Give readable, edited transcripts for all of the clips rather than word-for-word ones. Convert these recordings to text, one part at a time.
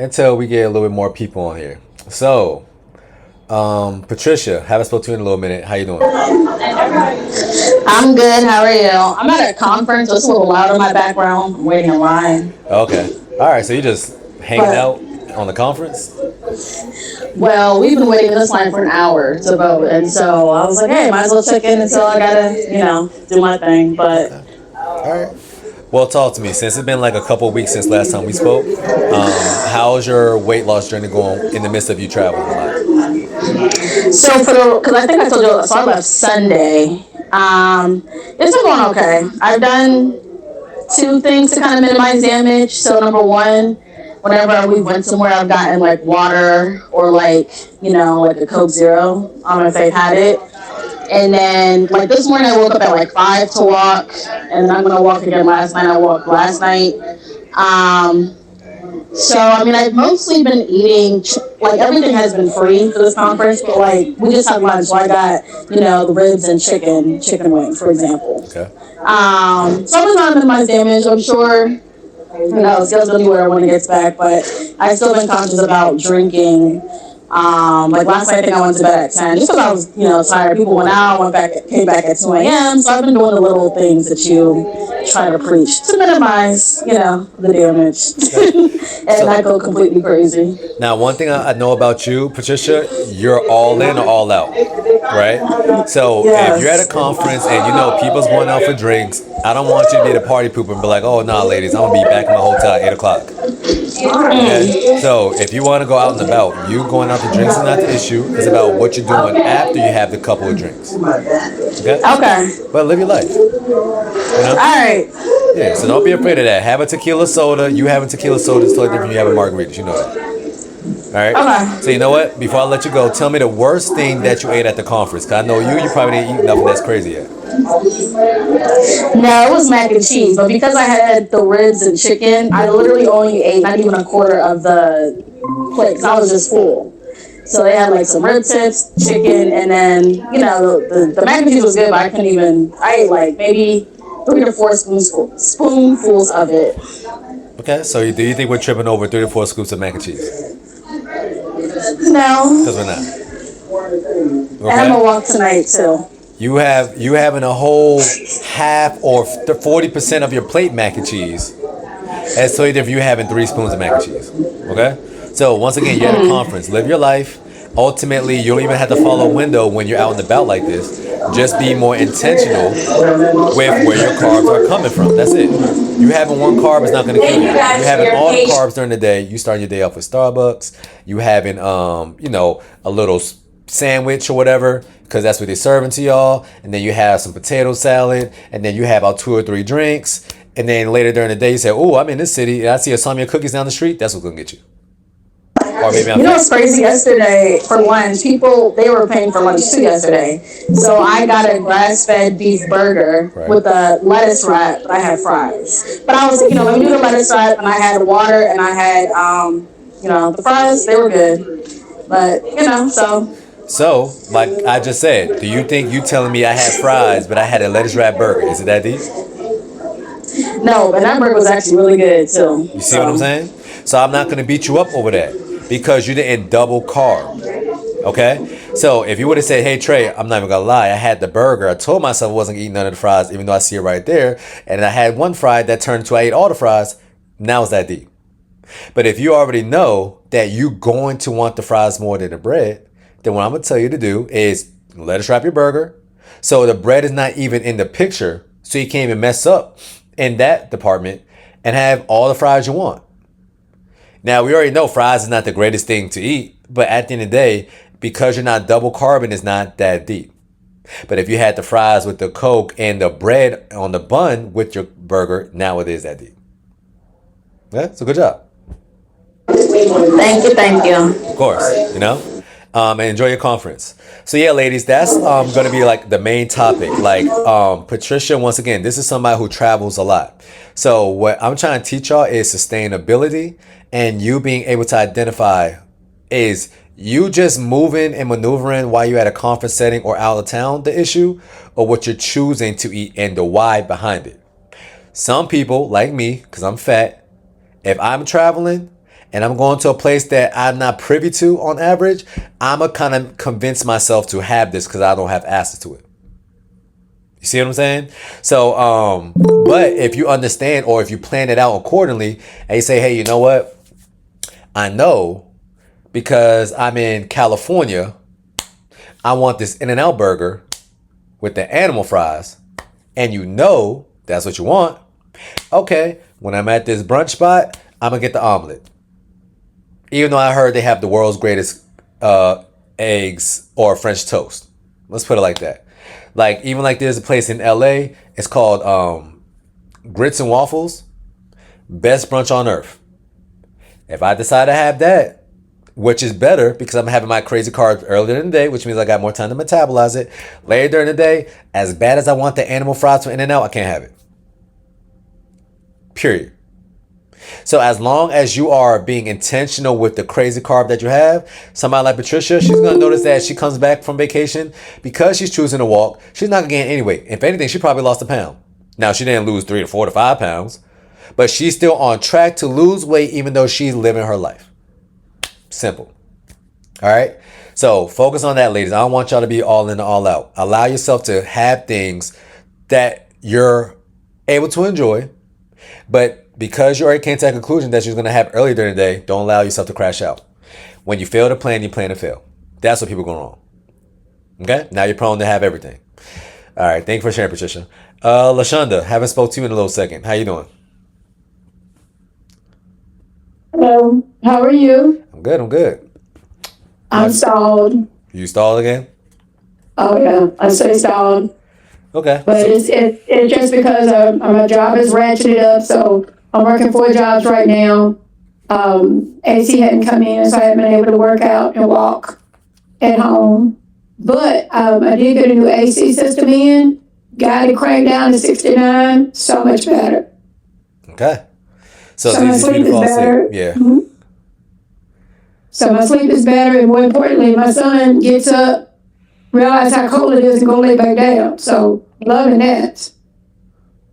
until we get a little bit more people on here. So, Patricia, haven't spoken to you in a little minute. How you doing? I'm good. How are you? I'm at a conference. So it's a little loud in my background. I'm waiting in line. Okay. All right. So you just hanging But, out on the conference? well, we've been waiting in this line for an hour to vote. And so I was like, hey, might as well check in until I got to, do my thing. But Okay. All right. Well, talk to me. Since it's been like a couple of weeks since last time we spoke, how's your weight loss journey going in the midst of you traveling a lot? so because I think I told you, so I left Sunday. It's been going okay. I've done two things to kind of minimize damage. So number one, whenever we went somewhere, I've gotten like water or like a Coke Zero. I don't know if they've had it. And then like this morning I woke up at like 5 to walk, and then I'm gonna walk again last night. I walked last night. Um, so I mean I've mostly been eating like everything has been free for this conference, but like we just had lunch. So I got the ribs and chicken wings, for example. Okay. So I'm trying to minimize damage. I'm sure, scales gonna be where when it gets back, but I've still been conscious about drinking. Like last night, I think I went to bed at 10, just because I was, tired. People went out, came back at 2 a.m. So I've been doing the little things that you try to preach to minimize, the damage, and So not go completely crazy. now, one thing I know about you, Patricia, you're all in or all out, right? So if you're at a Yes. conference and you know people's going out for drinks, I don't want you to be the party pooper and be like, oh, nah, ladies, I'm going to be back in my hotel at 8 o'clock. Okay? So if you want to go out and about, you going out to drinks is not the issue. It's about what you're doing after you have the couple of drinks. Okay? Okay. But live your life. You All know? right. Yeah, so don't be afraid of that. Have a tequila soda. You having tequila soda is totally different from you having margaritas. You know that. All right. Okay. So you know what? Before I let you go, tell me the worst thing that you ate at the conference. Cause I know you probably didn't eat nothing that's crazy yet. No, it was mac and cheese, but because I had the ribs and chicken, I literally only ate not even a quarter of the plate because I was just full. So they had like some rib tips, chicken, and then the mac and cheese was good, but I couldn't even. I ate like maybe 3 to 4 spoonfuls of it. Okay. So do you think we're tripping over 3 to 4 scoops of mac and cheese? No, Cause we're not. and I'm gonna Okay. walk tonight too. You having a whole half or 40% of your plate mac and cheese. That's totally different. You having 3 spoons of mac and cheese. Okay. So once again, you're at a conference. Live your life. Ultimately, you don't even have to follow a window when you're out and about like this. Just be more intentional with where your carbs are coming from. That's it. You having one carb is not going to kill you. You having all the carbs during the day. You start your day off with Starbucks. You having a little sandwich or whatever because that's what they're serving to y'all. And then you have some potato salad. And then you have about 2 or 3 drinks. And then later during the day, you say, "Oh, I'm in this city and I see a Samia cookies down the street." That's what's going to get you. Or maybe I'm You know fat. what's crazy? Yesterday for lunch, people they were paying for lunch too yesterday. So I got a grass-fed beef burger Right. with a lettuce wrap. But I had fries. But I was, let me do the lettuce wrap, and I had water, and I had, the fries. They were good. But so So, like I just said, do you think you telling me I had fries, but I had a lettuce wrap burger? Is it that deep? no, but that burger was actually really good too. You see what I'm So saying? So I'm not gonna beat you up over that because you didn't double carb. Okay? So if you would have said, "Hey Trey, I'm not even gonna lie, I had the burger. I told myself I wasn't eating none of the fries, even though I see it right there, and I had one fry that turned to I ate all the fries." Now it's that deep. But if you already know that you're going to want the fries more than the bread, then what I'm gonna tell you to do is let us wrap your burger. So the bread is not even in the picture, so you can't even mess up in that department and have all the fries you want. Now we already know fries is not the greatest thing to eat, but at the end of the day, because you're not double carbon, it's not that deep. But if you had the fries with the Coke and the bread on the bun with your burger, now it is that deep. Yeah, so good job. thank you, thank you. Of course, and enjoy your conference. So yeah, ladies, that's going to be like the main topic. Like Patricia, once again, this is somebody who travels a lot. So what I'm trying to teach y'all is sustainability and you being able to identify is you just moving and maneuvering while you're at a conference setting or out of town the issue, or what you're choosing to eat and the why behind it. Some people like me, because I'm fat, if I'm traveling and I'm going to a place that I'm not privy to on average, I'm going to kind of convince myself to have this because I don't have access to it. You see what I'm saying? So, but if you understand or if you plan it out accordingly and you say, hey, you know what? I know because I'm in California, I want this In-N-Out burger with the animal fries, and you know that's what you want. Okay, when I'm at this brunch spot, I'm going to get the omelet. Even though I heard they have the world's greatest eggs or French toast. Let's put it like that. Like, even like there's a place in LA, it's called Grits and Waffles. Best brunch on earth. If I decide to have that, which is better because I'm having my crazy carbs earlier in the day, which means I got more time to metabolize it. Later during the day, as bad as I want the animal fries from In-N-Out, I can't have it. Period. So as long as you are being intentional with the crazy carb that you have, somebody like Patricia, she's going to notice that she comes back from vacation because she's choosing to walk. She's not going to gain any weight. If anything, she probably lost a pound. Now, she didn't lose 3 to 4 to 5 pounds, but she's still on track to lose weight even though she's living her life. Simple. All right. So focus on that, ladies. I don't want y'all to be all in and all out. Allow yourself to have things that you're able to enjoy, but because you already came to that conclusion that you're going to have earlier during the day, don't allow yourself to crash out. When you fail to plan, you plan to fail. That's what people go wrong. Okay? Now you're prone to have everything. All right. Thank you for sharing, Patricia. LaShonda, haven't spoke to you in a little second. How you doing? Hello. How are you? I'm good. I'm good. I'm stalled. You stalled again? Oh yeah, I say stalled. Okay. But it's just because my job is ratcheted up, so I'm working 4 jobs right now. AC hadn't come in, so I haven't been able to work out and walk at home. But I did get a new AC system in. Got it cranked down to 69. So much better. Okay. So my it's easy for you sleep to is fall better. asleep. Yeah. Mm-hmm. So my sleep is better, and more importantly, my son gets up, realize how cold it is, and go lay back down. So loving that.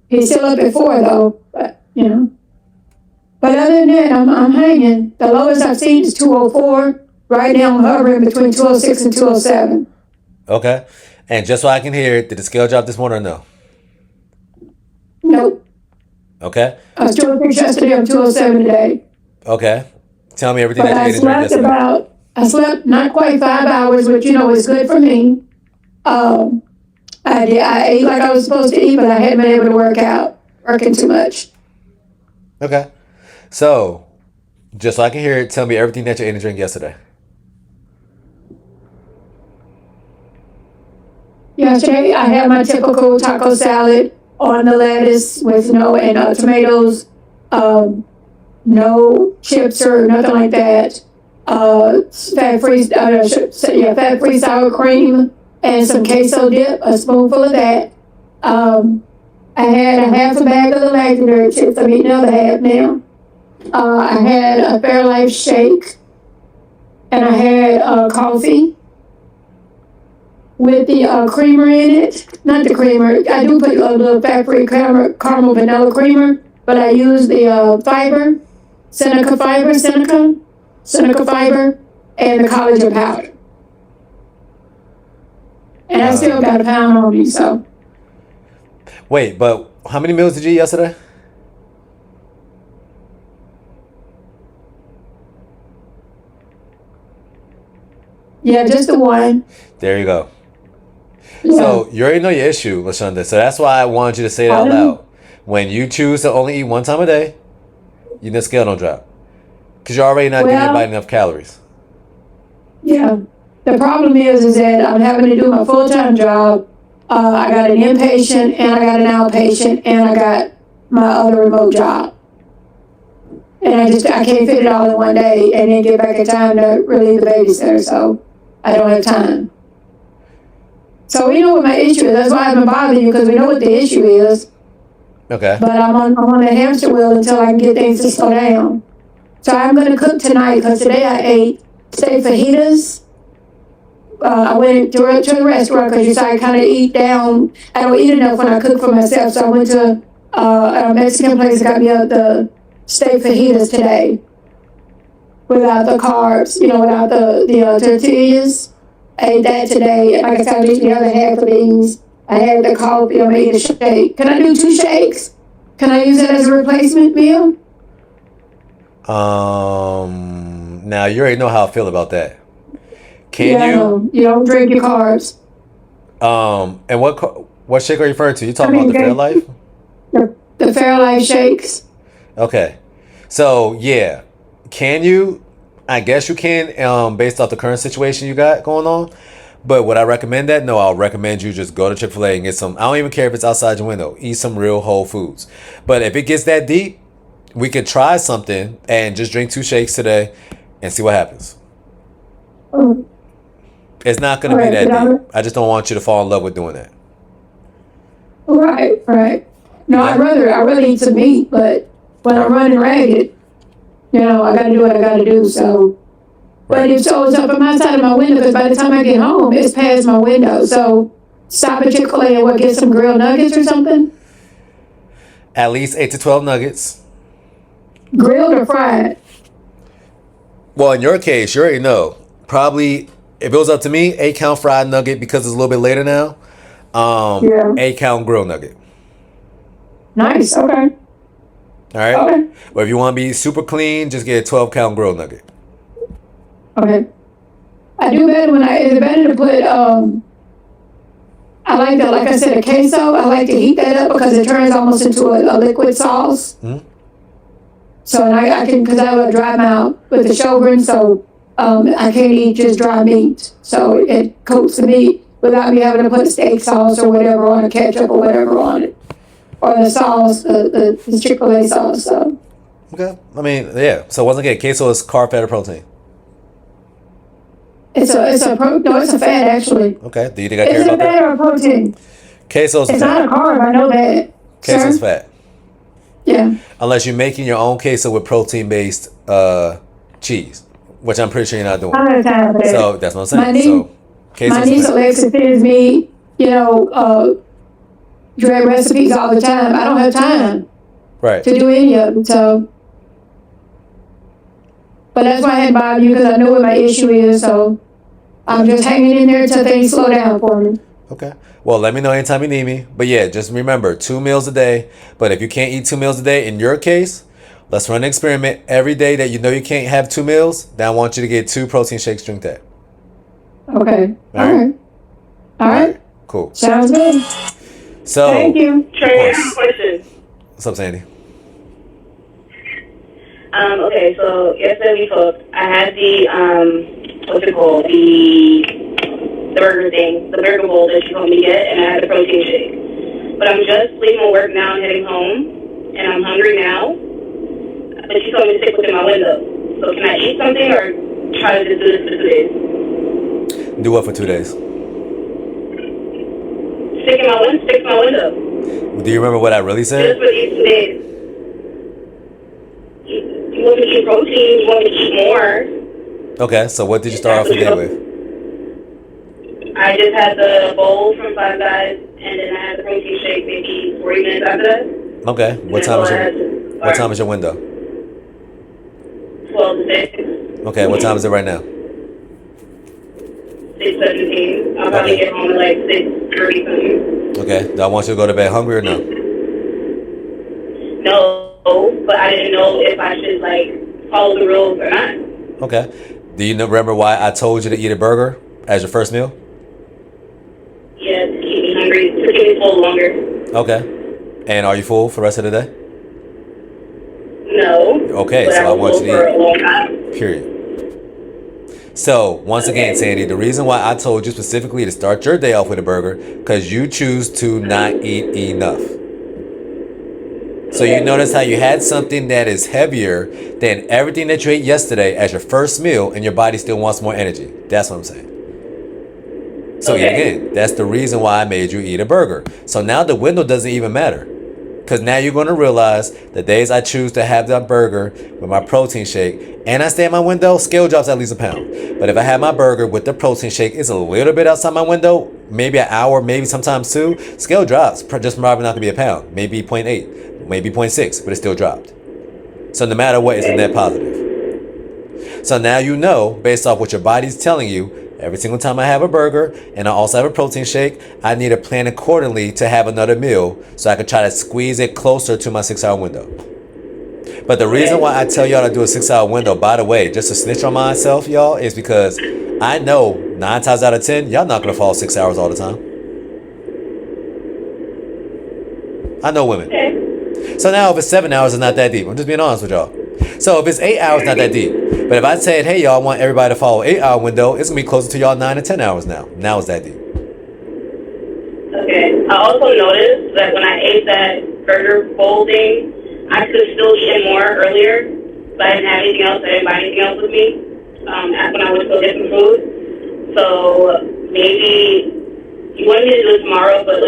He's still up at 4 though, but you know. But other than that, I'm hanging. The lowest I've seen is 204. Right now I'm hovering between 206 and 207. Okay. And just so I can hear it, did the scale drop this morning or no? Nope. Okay. I was 206 yesterday, I'm 207 today. Okay. Tell me everything But that I you ate and drank yesterday. I slept not quite 5 hours, which is good for me. I ate like I was supposed to eat, but I hadn't been able to working too much. Okay. So, just so I can hear it, tell me everything that you ate and drank yesterday. Yesterday, I had my typical taco salad on the lettuce with and tomatoes, no chips or nothing like that. Fat-free sour cream and some queso dip, a spoonful of that. I had a half a bag of the legendary chips. I'm eating another half now. I had a Fairlife shake, and I had coffee with the creamer in it. Not the creamer. I do put a little fat-free caramel vanilla creamer, but I use the fiber, Seneca fiber, and the collagen powder. And I still got a pound on me, so. Wait, but how many meals did you eat yesterday? Yeah, just the one. There you go. Yeah. So you already know your issue, LaShonda. So that's why I wanted you to say it out loud. When you choose to only eat one time a day, your scale don't drop. Because you're already not giving your body enough calories. Yeah. The problem is that I'm having to do my full-time job. I got an inpatient, and I got an outpatient, and I got my other remote job. And I can't fit it all in one day and then get back in time to relieve the babysitter, so I don't have time. So we know what my issue is. That's why I've been bothering you, because we know what the issue is. Okay. But I'm on the hamster wheel until I can get things to slow down. So I'm going to cook tonight, because today I ate steak fajitas. I went to the restaurant because I kind of eat down. I don't eat enough when I cook for myself, so I went to a Mexican place and got me the steak fajitas today. without the carbs, without the tortillas. I ate that today. Like I said, I just the other half of these. I had the coffee. I made a shake. Can I do 2 shakes? Can I use it as a replacement meal? Now you already know how I feel about that. Can you? No, you don't drink your carbs. And what shake are you referring to? You talking about the Fairlife? The Fairlife shakes. Okay, so yeah, can you? I guess you can, based off the current situation you got going on. But would I recommend that? No, I'll recommend you just go to Chick-fil-A and get some. I don't even care if it's outside your window. Eat some real whole foods. But if it gets that deep, we could try something and just drink 2 shakes today and see what happens. It's not going to be that deep. I just don't want you to fall in love with doing that. Right. No, I'd rather eat some meat, but when I'm running ragged, I got to do what I got to do. So, but if so, it's up on my side of my window, because by the time I get home, it's past my window. So, stop at Chick-fil-A and get some grilled nuggets or something. At least 8 to 12 nuggets. Grilled or fried? Well, in your case, you already know. Probably, if it was up to me, 8-count fried nugget because it's a little bit later now. 8-count grilled nugget. Nice. Okay. All right. Okay. But if you want to be super clean, just get a 12-count grilled nugget. Okay. I do better is it better to put, I like that, like I said, a queso. I like to heat that up because it turns almost into a liquid sauce. Mm-hmm. So, and I can, because I have a dry mouth with the Sjogren, so I can't eat just dry meat. So it coats the meat without me having to put steak sauce or whatever on it, ketchup or whatever on it. Or the sauce, the Chick-fil-A sauce. So. Okay. I mean, yeah. So once again, queso is carb, fat, or protein? It's a fat actually. Okay. Do you think I care about that? Is it a fat or a protein? Queso's it's fat. It's not a carb. I know that. Queso's fat. Yeah. Unless you're making your own queso with protein-based cheese, which I'm pretty sure you're not doing. I don't have time for that. So that's what I'm saying. My niece Alexa feeds me, dread recipes all the time. I don't have time to do any of them. So, but that's why I had to bother you, because I know what my issue is. So I'm just hanging in there until things slow down for me. Okay. Well, let me know anytime you need me. But yeah, just remember 2 meals a day. But if you can't eat 2 meals a day, in your case, let's run an experiment. Every day that you know you can't have 2 meals, then I want you to get 2 protein shakes, drink that. Okay. All right. Cool. Sounds good. So, thank you. Trey, I have a question. What's up, Sandy? Okay, so yesterday we talked. I had the what's it called? The burger thing, the burger bowl that you told me to get, and I had the protein shake. But I'm just leaving my work now and heading home, and I'm hungry now. But you told me to stick within my window. So can I eat something or try to just do this for 2 days? Do what for 2 days? Stick to my window. Do you remember what I really said? Just for these 2 days. You want me to eat protein, you want me to eat more. Okay, so what did you start off the day with? I just had the bowl from Five Guys, and then I had the protein shake maybe 40 minutes after that. Okay, what time is your window? 12 to 6. Okay, what time is it right now? 6:17. I'll probably get home at like 6:30 something. Okay, do I want you to go to bed hungry or no? No, but I didn't know if I should like follow the rules or not. Okay. Do you remember why I told you to eat a burger as your first meal? Yeah, to keep me hungry, to keep me full longer. Okay. And are you full for the rest of the day? No. Okay, so I want you to eat. For a long time. Period. So, once again, Sandy, the reason why I told you specifically to start your day off with a burger, because you choose to not eat enough. So you notice how you had something that is heavier than everything that you ate yesterday as your first meal, and your body still wants more energy. That's what I'm saying. So again, that's the reason why I made you eat a burger. So now the window doesn't even matter. Because now you're going to realize the days I choose to have that burger with my protein shake and I stay in my window, scale drops at least a pound. But if I have my burger with the protein shake, it's a little bit outside my window, maybe an hour, maybe sometimes 2, scale drops. Just probably not going to be a pound, maybe 0.8, maybe 0.6, but it still dropped. So no matter what, it's a net positive. So now you know, based off what your body's telling you, every single time I have a burger and I also have a protein shake, I need to plan accordingly to have another meal so I can try to squeeze it closer to my 6-hour window. But the reason why I tell y'all to do a 6-hour window, by the way, just to snitch on myself, y'all, is because I know 9 times out of 10, y'all not gonna fall 6 hours all the time. I know women. So now if it's 7 hours, it's not that deep. I'm just being honest with y'all. So if it's 8 hours, not that deep. But if I said, hey, y'all, I want everybody to follow 8-hour window, it's gonna be closer to y'all 9 to 10 hours now. Now it's that deep. Okay. I also noticed that when I ate that burger bowl thing, I could have still eaten more earlier, but I didn't have anything else. I didn't buy anything else with me when I went to go get some food. So maybe you wanted me to do it tomorrow, but I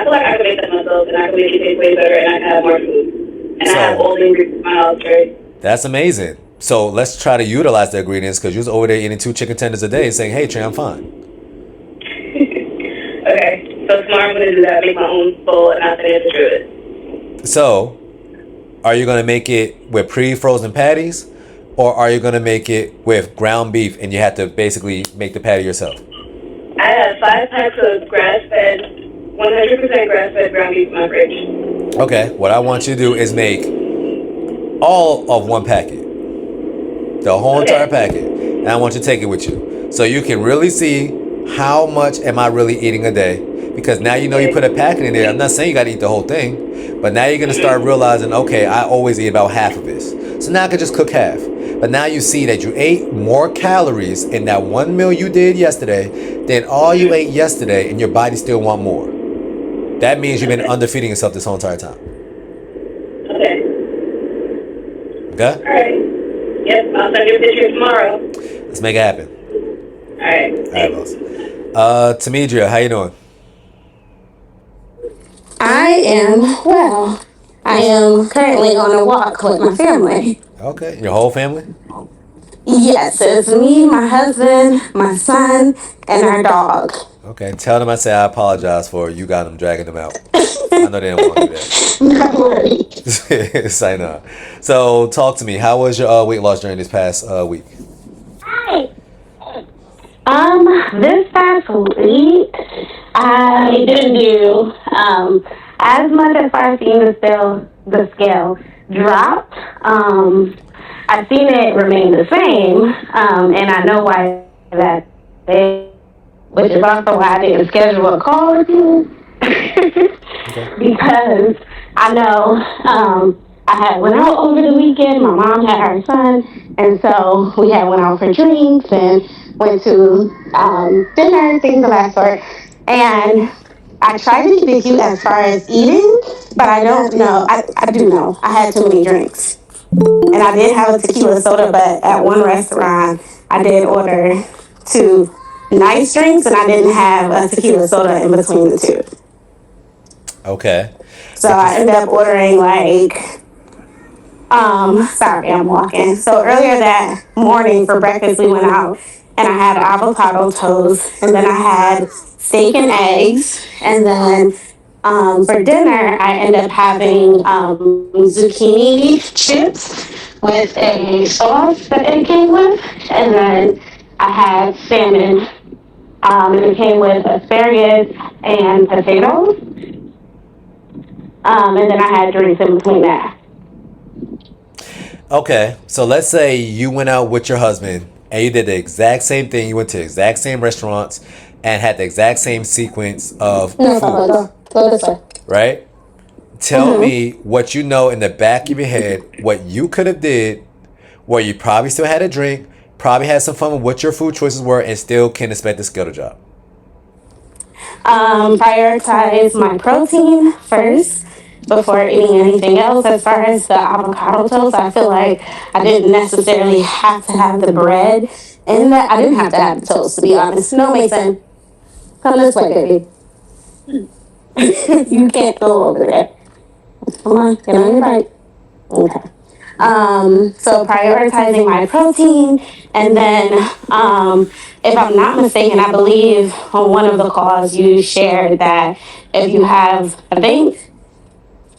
feel like I could make that myself, and I could make it taste way better, and I could have more food. And I have all the ingredients in my house, right? That's amazing. So let's try to utilize the ingredients because you was over there eating 2 chicken tenders a day saying, hey, Trey, I'm fine. Okay. So tomorrow I'm going to do that, make my own bowl, and I'll finish it. So, are you going to make it with pre-frozen patties, or are you going to make it with ground beef and you have to basically make the patty yourself? I have 5 packs of grass-fed, 100% grass-fed ground beef in my fridge. Okay, what I want you to do is make all of one packet. The whole entire packet. And I want you to take it with you. So you can really see how much am I really eating a day. Because now you know you put a packet in there. I'm not saying you got to eat the whole thing. But now you're going to start realizing, okay, I always eat about half of this. So now I can just cook half. But now you see that you ate more calories in that one meal you did yesterday than all you ate yesterday, and your body still want more. That means you've been underfeeding yourself this whole entire time. Okay. Okay? All right. Yep, I'll send you a picture tomorrow. Let's make it happen. All right. All right, boss. Tamidria, how you doing? I am well. I am currently on a walk with my family. Okay, your whole family? Yes, it's me, my husband, my son, and our dog. Okay, tell them I say I apologize for you got them dragging them out. I know they didn't want to do that. No worries. Sign up. So talk to me. How was your weight loss journey this past week? This past week, I didn't do as much as far as seeing the scale dropped. I've seen it remain the same, and I know why that is, which is also why I didn't schedule a call with you. Because I know I had went out over the weekend. My mom had her son, and so we had went out for drinks and went to dinner, things of that sort. And I tried to keep it cute as far as eating, but I don't know. I do know I had too many drinks, and I did have a tequila soda. But at one restaurant, I did order 2 nice drinks, and I didn't have a tequila soda in between the 2. Okay. So I ended up ordering sorry, I'm walking. So earlier that morning for breakfast, we went out and I had avocado toast, and then I had steak and eggs, and then for dinner, I ended up having zucchini chips with a sauce that it came with, and then I had salmon, and it came with asparagus and potatoes. And then I had drinks in between that. Okay, so let's say you went out with your husband and you did the exact same thing. You went to the exact same restaurants and had the exact same sequence of No, foods, go this way. right? Tell me what you know in the back of your head, what you could have did, where you probably still had a drink, probably had some fun with what your food choices were, and still can expect the schedule job. Prioritize my protein first before eating anything else. As far as the avocado toast, I feel like I didn't necessarily have to have the bread in that. I didn't have to have the toast, to be honest. No, Mason, come this way, baby. You can't go over there. Come on, get on your bike. Okay. So prioritizing my protein, and then if I'm not mistaken, I believe on one of the calls you shared that if you have, I think,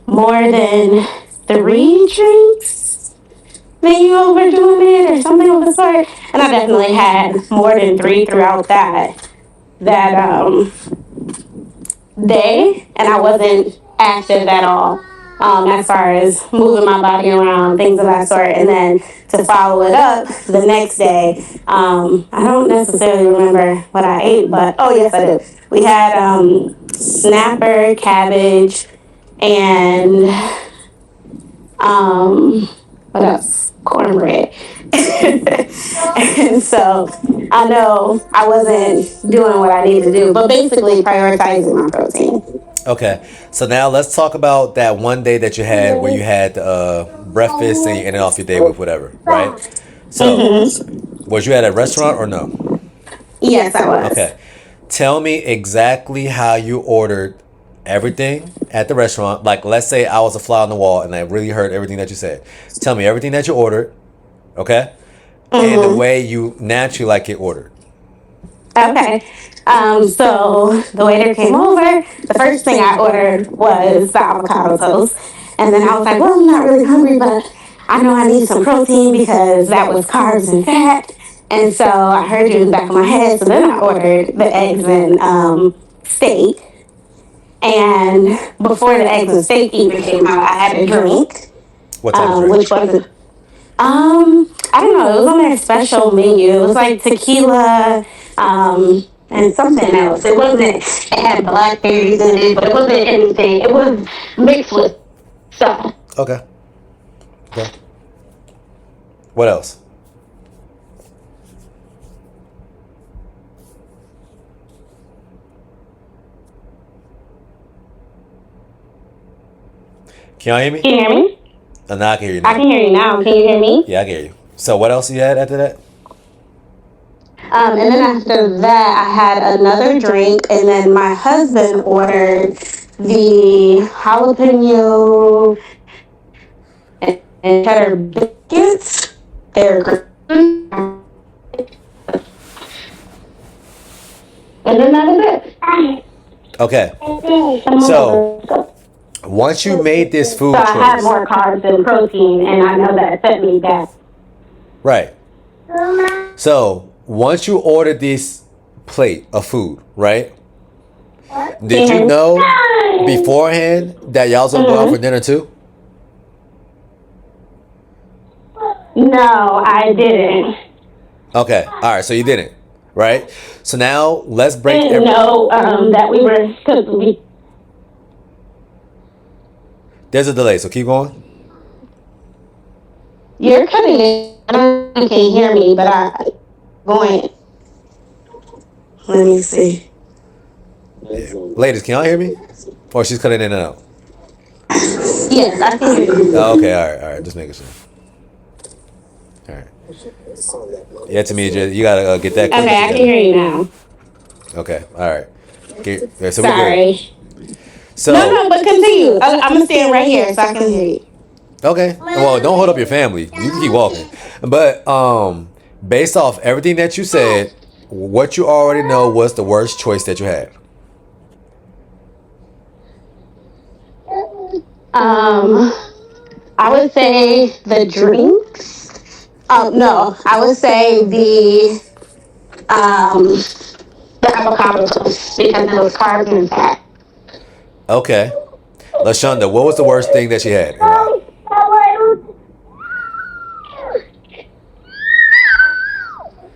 more than 3 drinks, then you overdoing it or something of the sort. And I definitely had more than 3 throughout that day, and I wasn't active at all. As far as moving my body around, things of that sort, and then to follow it up the next day, I don't necessarily remember what I ate, but oh yes, I do. We had snapper, cabbage, and what else? Cornbread. And so I know I wasn't doing what I needed to do, but basically prioritizing my protein. Okay, so now let's talk about that one day that you had where you had breakfast and you ended off your day with whatever, right? So, was you at a restaurant or no? Yes, I was. Okay, tell me exactly how you ordered everything at the restaurant. Like, let's say I was a fly on the wall and I really heard everything that you said. Tell me everything that you ordered, okay? And the way you naturally like it ordered. Okay. So the waiter came over. The first thing I ordered was the avocado toast. And then I was like, well, I'm not really hungry, but I know I need some protein because that was carbs and fat. And so I heard you in the back of my head. So then I ordered the eggs and steak. And before the eggs and steak even came out, I had a drink. What type of drink? Which was it? I don't know. It was on their special menu. It was like tequila, and something else. It wasn't. It had blackberries in it, but it wasn't anything. It was mixed with stuff. Okay. Okay. What else? Can y'all hear me? Can you hear me? Now I can hear you now. I can hear you now. Can you hear me? Yeah, I can hear you. So what else you had after that? And then after that, I had another drink, and then my husband ordered the jalapeno and cheddar biscuits. They're great. And then that was it. Okay. So once you made this food So I had choice, more carbs than protein, and I know that set me back. right? So once you ordered this plate of food, right? Did you know beforehand that y'all was gonna go out for dinner too? No, I didn't. Okay. All right. So you didn't, right? So now let's break. Didn't know that we were because we. There's a delay, so keep going. You're cutting it. I don't know if you can hear me, but I going. Let me see. Ladies, can y'all hear me? Or she's cutting in and out. Yes, I can hear you. Oh, okay. All right. Just making sure. All right. Yeah, Tamia, you gotta get that. Okay, I can hear you now. Okay. All right. Yeah, so Sorry. So No, but continue. I'm gonna stand right here so I can hear you. okay. Well, don't hold up your family. You can keep walking. But based off everything that you said, what you already know was the worst choice that you had. I would say the drinks. No, I would say the avocado toast because it was carbs and fat. Okay. LaShonda, what was the worst thing that she had? And why?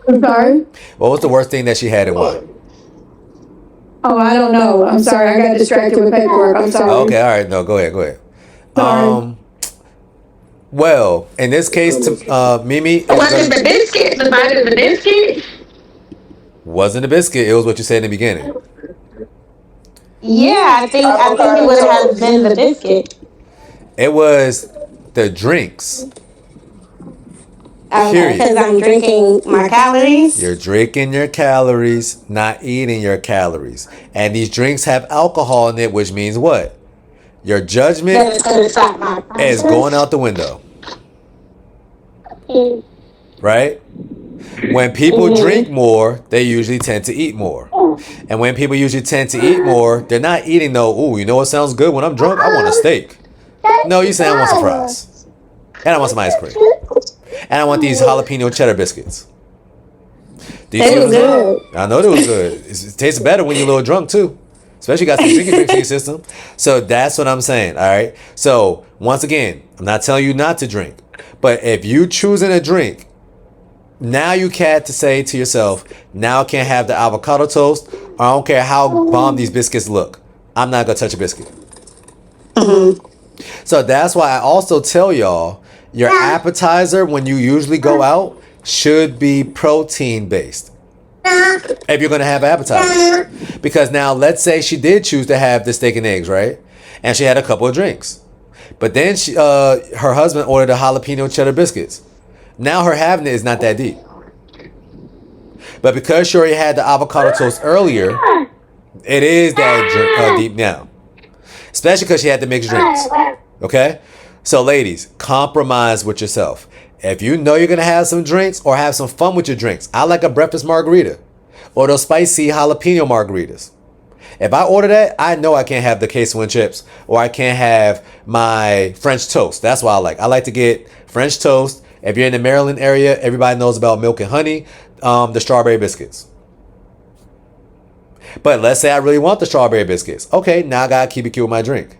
I'm sorry. What was the worst thing that she had and why? Oh, I don't know. I'm sorry. I got distracted with paperwork. I'm sorry. Okay, all right. No, go ahead. Sorry. Well, in this case, Mimi, Was it the biscuit? The bite of the biscuit? wasn't a biscuit. It was what you said in the beginning. Yeah, I think it would have been the biscuit. It was the drinks. Period. Because I'm drinking my calories. You're drinking your calories, not eating your calories. And these drinks have alcohol in it, which means what? Your judgment That is going to stop my is going out the window. Right? When people drink more, they usually tend to eat more. And when people usually tend to eat more, they're not eating you know what sounds good when I'm drunk? I want a steak. No, you say I want some fries. And I want some ice cream. And I want these jalapeno cheddar biscuits. Do you They see was what I'm saying? good. I know they was good. It tastes better when you're a little drunk too. Especially got some drinking drinks in your system. So that's what I'm saying. All right. So once again, I'm not telling you not to drink, but if you choosing a drink, now you can't to say to yourself, now I can't have the avocado toast, or I don't care how bomb these biscuits look. I'm not gonna touch a biscuit. So that's why I also tell y'all your appetizer when you usually go out should be protein based. If you're gonna have appetizer, because now let's say she did choose to have the steak and eggs, right? And she had a couple of drinks, but then her husband ordered the jalapeno cheddar biscuits. Now her having it is not that deep. But because she already had the avocado toast earlier, it is that deep now. Especially because she had the mixed drinks. Okay? So ladies, compromise with yourself. If you know you're going to have some drinks or have some fun with your drinks, I like a breakfast margarita or those spicy jalapeno margaritas. If I order that, I know I can't have the queso and chips or I can't have my French toast. That's what I like to get French toast. If you're in the Maryland area, everybody knows about Milk and Honey, the strawberry biscuits. But let's say I really want the strawberry biscuits. Okay, now I gotta keep it cute with my drink.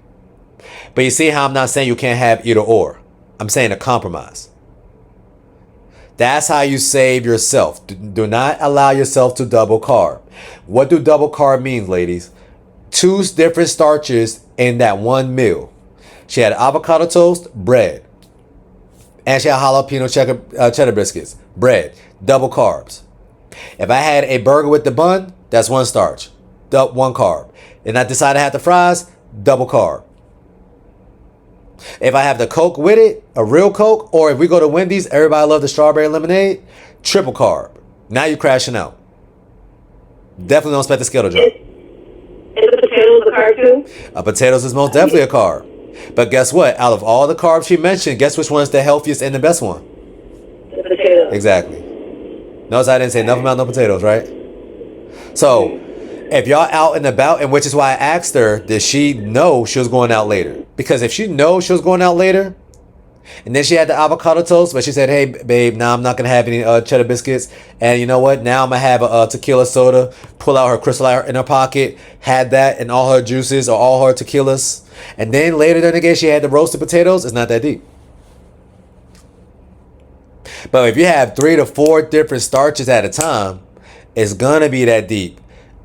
But you see how I'm not saying you can't have either or. I'm saying a compromise. That's how you save yourself. Do not allow yourself to double carb. What do double carb mean, ladies? 2 different starches in that one meal. She had avocado toast, bread. And she had jalapeno cheddar biscuits, bread, double carbs. If I had a burger with the bun, that's 1 starch, 1 carb. And I decide to have the fries, double carb. If I have the Coke with it, a real Coke, or if we go to Wendy's, everybody love the strawberry lemonade, triple carb. Now you're crashing out. Definitely don't expect the scale to drop. Is the potatoes a carb too? Potatoes is most definitely a carb. But guess what? Out of all the carbs she mentioned, guess which one is the healthiest and the best one? The potatoes. Exactly. Notice I didn't say nothing about no potatoes, right? So, if y'all out and about, and which is why I asked her, did she know she was going out later? Because if she knows she was going out later, and then she had the avocado toast, but she said, hey, babe, now I'm not going to have any cheddar biscuits. And you know what? Now I'm going to have a tequila soda, pull out her crystal in her pocket, had that and all her juices or all her tequilas. And then later during the day, she had the roasted potatoes. It's not that deep. But if you have 3 to 4 different starches at a time, it's going to be that deep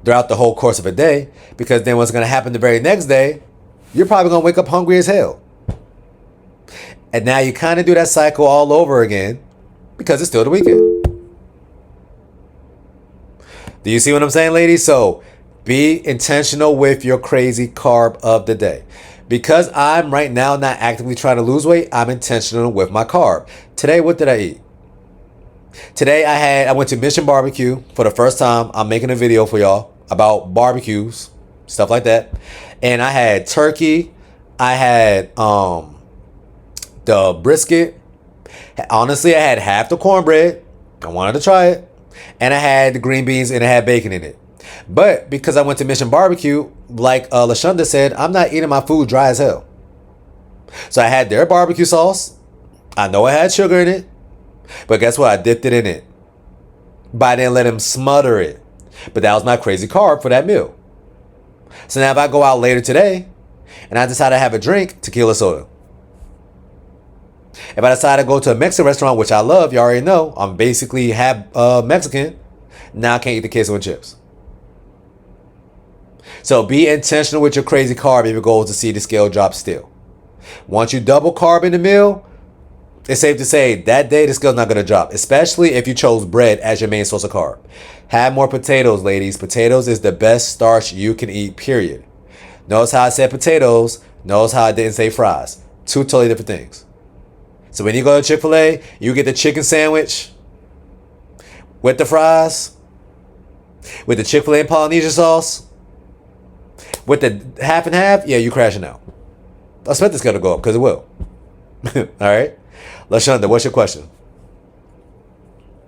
throughout the whole course of a day. Because then what's going to happen the very next day, you're probably going to wake up hungry as hell. And now you kind of do that cycle all over again because it's still the weekend. Do you see what I'm saying, ladies? So be intentional with your crazy carb of the day. Because I'm right now not actively trying to lose weight, I'm intentional with my carb. Today, what did I eat? Today I went to Mission Barbecue for the first time. I'm making a video for y'all about barbecues, stuff like that. And I had turkey. I had the brisket. Honestly, I had half the cornbread. I wanted to try it. And I had the green beans and it had bacon in it. But because I went to Mission Barbecue, like LaShonda said, I'm not eating my food dry as hell. So I had their barbecue sauce. I know it had sugar in it. But guess what? I dipped it in it. But I didn't let him smother it. But that was my crazy carb for that meal. So now if I go out later today and I decide to have a drink, tequila soda. If I decide to go to a Mexican restaurant, which I love, you already know, I'm basically half Mexican. Now I can't eat the queso and chips. So be intentional with your crazy carb if your goal is to see the scale drop still. Once you double carb in the meal, it's safe to say that day the scale's not going to drop, especially if you chose bread as your main source of carb. Have more potatoes, ladies. Potatoes is the best starch you can eat, period. Notice how I said potatoes. Notice how I didn't say fries. 2 totally different things. So when you go to Chick-fil-A, you get the chicken sandwich with the fries, with the Chick-fil-A and Polynesian sauce, with the half and half, yeah, you crashing out. I expect this going to go up because it will. All right. LaShonda, what's your question?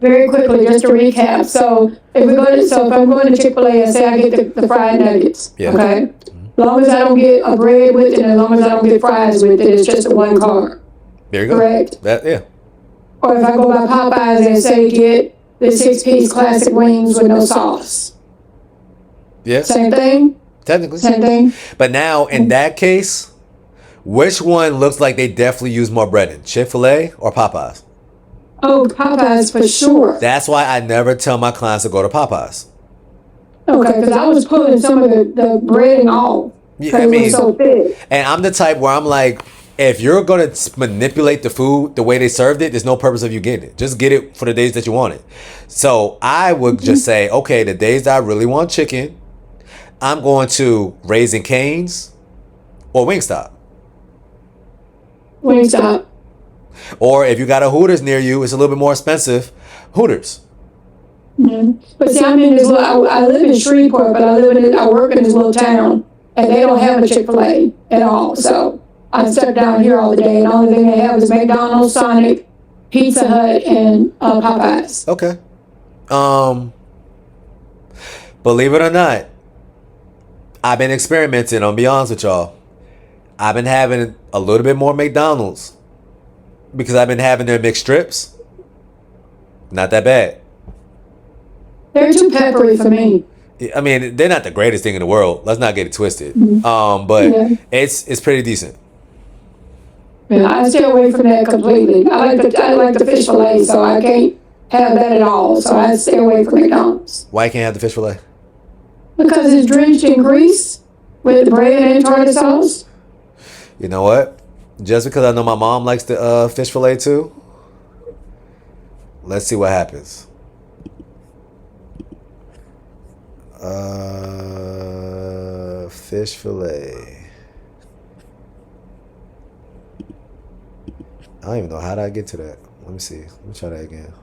Very quickly, just to recap. So if I'm going to Chick-fil-A and say I get the fried nuggets, Yeah. okay? As long as I don't get a bread with it, and as long as I don't get fries with it, it's just a 1 carb. There you go. Correct. Yeah. Or if I go by Popeyes and say get the 6-piece classic wings with no sauce. Yeah. Same thing? Technically. Same thing? But now, in that case, which one looks like they definitely use more breading? Chick-fil-A or Popeyes? Oh, Popeyes for sure. That's why I never tell my clients to go to Popeyes. Okay, because I was pulling some of the breading off. Yeah, I It mean, was so thick. and I'm the type where I'm like, if you're going to manipulate the food the way they served it, there's no purpose of you getting it. Just get it for the days that you want it. So I would just say, okay, the days that I really want chicken, I'm going to Raising Cane's or Wingstop. Wingstop. Or if you got a Hooters near you, it's a little bit more expensive. Hooters. But see, I'm in this little, I live in Shreveport, but I work in this little town, and they don't have a Chick-fil-A at all. So I'm stuck down here all day, and the only thing they have is McDonald's, Sonic, Pizza Hut, and Popeyes. Okay. Believe it or not, I've been experimenting. I'll be honest with y'all. I've been having a little bit more McDonald's because I've been having their mixed strips. Not that bad. They're too peppery for me. I mean, they're not the greatest thing in the world. Let's not get it twisted. But Yeah. it's pretty decent. Yeah, I stay away from that completely. I like the fish fillet, so I can't have that at all. So I stay away from McDonald's Why you can't have the fish fillet? because it's drenched in grease with bread and tartar sauce. You know what? Just because I know my mom likes the fish fillet too. Let's see what happens. Fish fillet. I don't even know how did I get to that. Let me see. Let me try that again.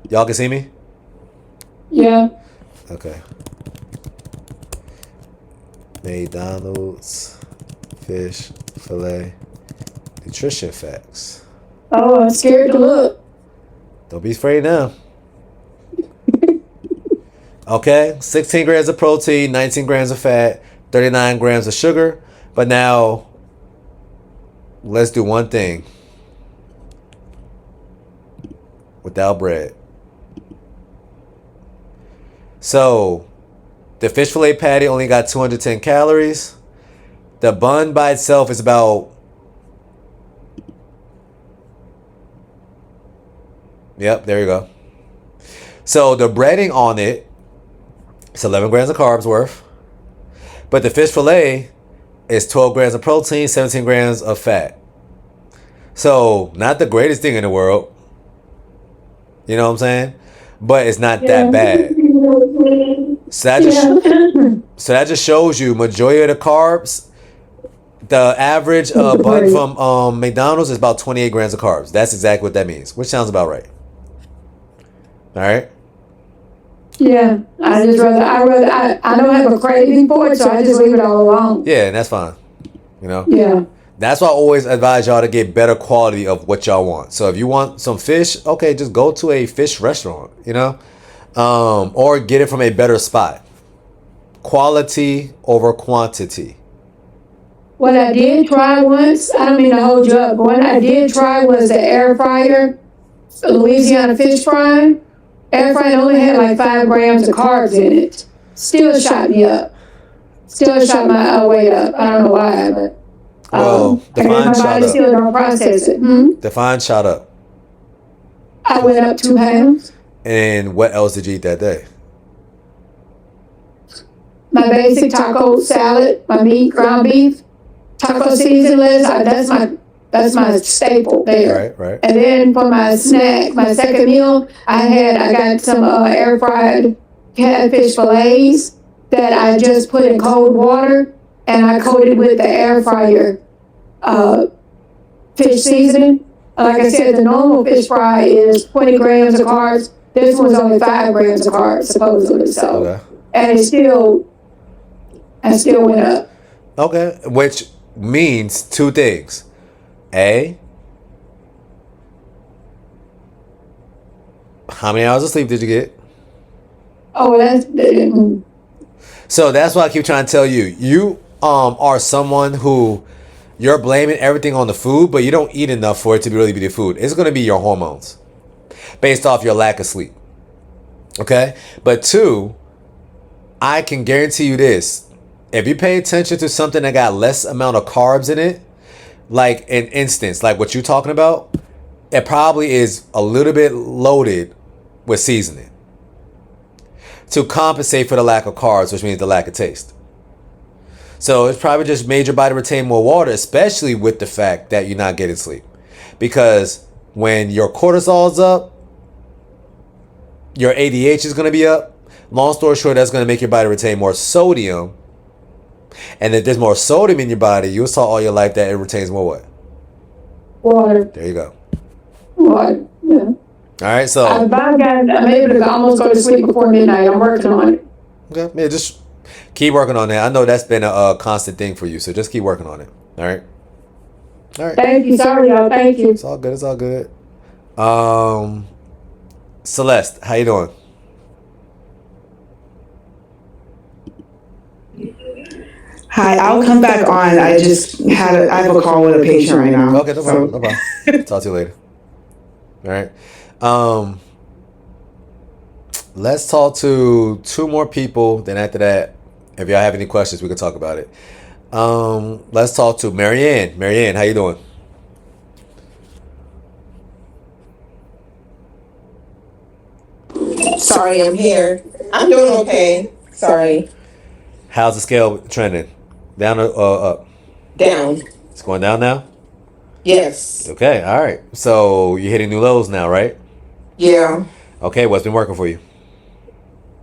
Y'all can see me? Yeah. Okay. McDonald's fish fillet nutrition facts. Oh, I'm scared to look. Don't be afraid now. Okay, 16 grams of protein, 19 grams of fat, 39 grams of sugar. But now, let's do one thing. Without bread. So, the fish fillet patty only got 210 calories. The bun by itself is about... Yep, there you go. So, the breading on it, it's 11 grams of carbs worth. But the fish fillet is 12 grams of protein, 17 grams of fat. So, not the greatest thing in the world. You know what I'm saying? But it's not that bad. So that just shows you majority of the carbs. The average bun from McDonald's is about 28 grams of carbs. That's exactly what that means, which sounds about right. All right. Yeah, I don't have a craving for it, so I just leave it all alone. Yeah, and that's fine. You know. Yeah. That's why I always advise y'all to get better quality of what y'all want. So if you want some fish, okay, just go to a fish restaurant, you know, or get it from a better spot. Quality over quantity. What I did try once, I don't mean to hold you up, but what I did try was the air fryer, Louisiana fish fry. Air fryer only had like 5 grams of carbs in it. Still shot me up. Still shot my weight up. I don't know why, but define my shot body up. still don't process it. Define shot up. I went up 2 pounds. And what else did you eat that day? My basic taco salad, my meat, ground beef, taco seasoned lettuce. That's my staple there. Right. And then for my snack, my second meal, I got some air fried catfish fillets that I just put in cold water and I coated with the air fryer fish seasoning. Like I said, the normal fish fry is 20 grams of carbs. This one's only 5 grams of carbs, supposedly. So, Okay. and I still went up. Okay, which means 2 things. A, how many hours of sleep did you get? Oh, So that's why I keep trying to tell you. You are someone who you're blaming everything on the food, but you don't eat enough for it to really be the food. It's going to be your hormones based off your lack of sleep. Okay? But two, I can guarantee you this. If you pay attention to something that got less amount of carbs in it, like an instance, like what you're talking about, it probably is a little bit loaded with seasoning to compensate for the lack of carbs, which means the lack of taste. So it's probably just made your body retain more water, especially with the fact that you're not getting sleep. Because when your cortisol's up, your ADH is going to be up. Long story short, that's going to make your body retain more sodium. And if there's more sodium in your body, you was taught all your life that it retains more what? Water. There you go. Water. Yeah. All right, so I'm able to almost go to sleep before midnight. I'm working on it. okay, yeah, just keep working on that. I know that's been a constant thing for you, so just keep working on it. All right. All right. Thank you. Sorry, y'all. Thank you. It's all good. It's all good. Celeste, how you doing? Hi, I'll come back on. I just I have a call with a patient right now. Okay, no problem. No problem. Talk to you later. All right. Let's talk to two more people. Then after that, if y'all have any questions, we can talk about it. Let's talk to Marianne. Marianne, how you doing? Sorry, I'm here. I'm doing okay. Sorry. How's the scale trending? Down or up? Down. It's going down now? Yes. Okay, all right. So you're hitting new lows now, right? Yeah. Okay, what's been working for you?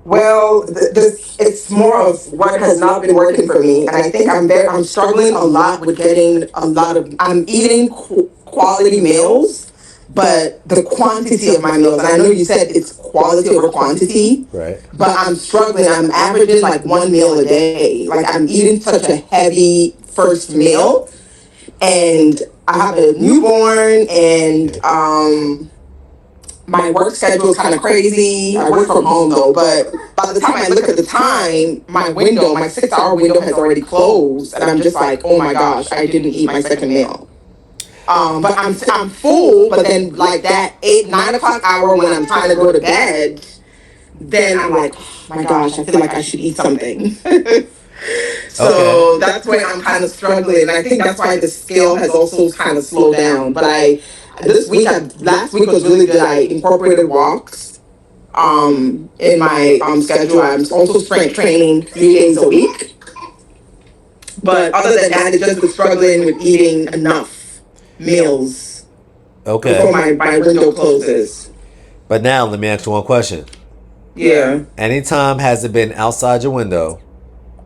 Well, it's more of what has not been working for me, and I think I'm struggling a lot with getting a lot of. I'm eating quality meals, but the quantity of my meals. And I know you said it's quality over quantity, Right. but I'm struggling. I'm averaging like one meal a day. Like I'm eating such a heavy first meal, and I have a newborn, and my work schedule is kind of crazy. I work from home though, but by the time I look at the time, my 6-hour window has already closed, and I'm just like, oh my gosh, I didn't eat my second meal. But I'm full, but then like that 8-9 o'clock hour when I'm trying to go to bed, then I'm like, oh my gosh, I feel like I should eat something. So that's where I'm kind of struggling. And I think that's why the scale has also kind of slowed down. But last week was really good. I incorporated walks in my schedule. I'm also strength training 3 days a week. But other than that, it's just struggling with eating enough meals before my window closes. But now let me ask you one question. Yeah. Anytime has it been outside your window?